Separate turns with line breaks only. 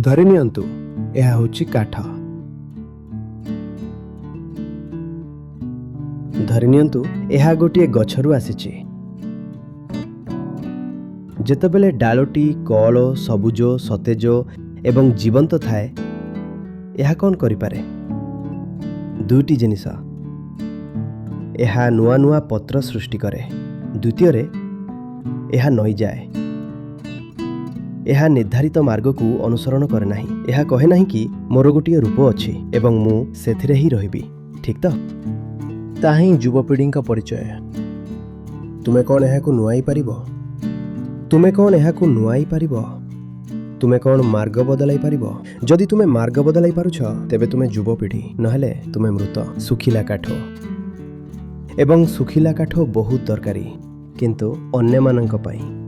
ଧରି ନିଅନ୍ତୁ ଏହା ହେଉଛି କାଠ। ଧରି ନିଅନ୍ତୁ ଏହା ଗୋଟିଏ ଗଛରୁ ଆସିଛି। ଯେତେବେଳେ ଡାଳଟି କଅଁଳ, ସବୁଜ, ସତେଜ ଏବଂ ଜୀବନ୍ତ ଥାଏ, ଏହା କ'ଣ କରିପାରେ? ଦୁଇଟି ଜିନିଷ। ଏହା ନୂଆ ନୂଆ ପତ୍ର ସୃଷ୍ଟି କରେ। ଦ୍ୱିତୀୟରେ, ଏହା ନଇଁଯାଏ। ଏହା ନିର୍ଦ୍ଧାରିତ ମାର୍ଗକୁ ଅନୁସରଣ କରେ ନାହିଁ। ଏହା କହେ ନାହିଁ କି ମୋର ଗୋଟିଏ ରୂପ ଅଛି ଏବଂ ମୁଁ ସେଥିରେ ହିଁ ରହିବି। ଠିକ୍ ତ? ତାହା ହିଁ ଯୁବପିଢ଼ିଙ୍କ ପରିଚୟ। ତୁମେ କ'ଣ ଏହାକୁ ନୁଆଇ ପାରିବ? ତୁମେ କ'ଣ ଏହାକୁ ନୁଆଇ ପାରିବ? ତୁମେ କ'ଣ ମାର୍ଗ ବଦଳାଇ ପାରିବ? ଯଦି ତୁମେ ମାର୍ଗ ବଦଳାଇ ପାରୁଛ, ତେବେ ତୁମେ ଯୁବପିଢ଼ି, ନହେଲେ ତୁମେ ମୃତ। ଶୁଖିଲା କାଠ। ଏବଂ ଶୁଖିଲା କାଠ ବହୁତ ଦରକାରୀ, କିନ୍ତୁ ଅନ୍ୟମାନଙ୍କ ପାଇଁ।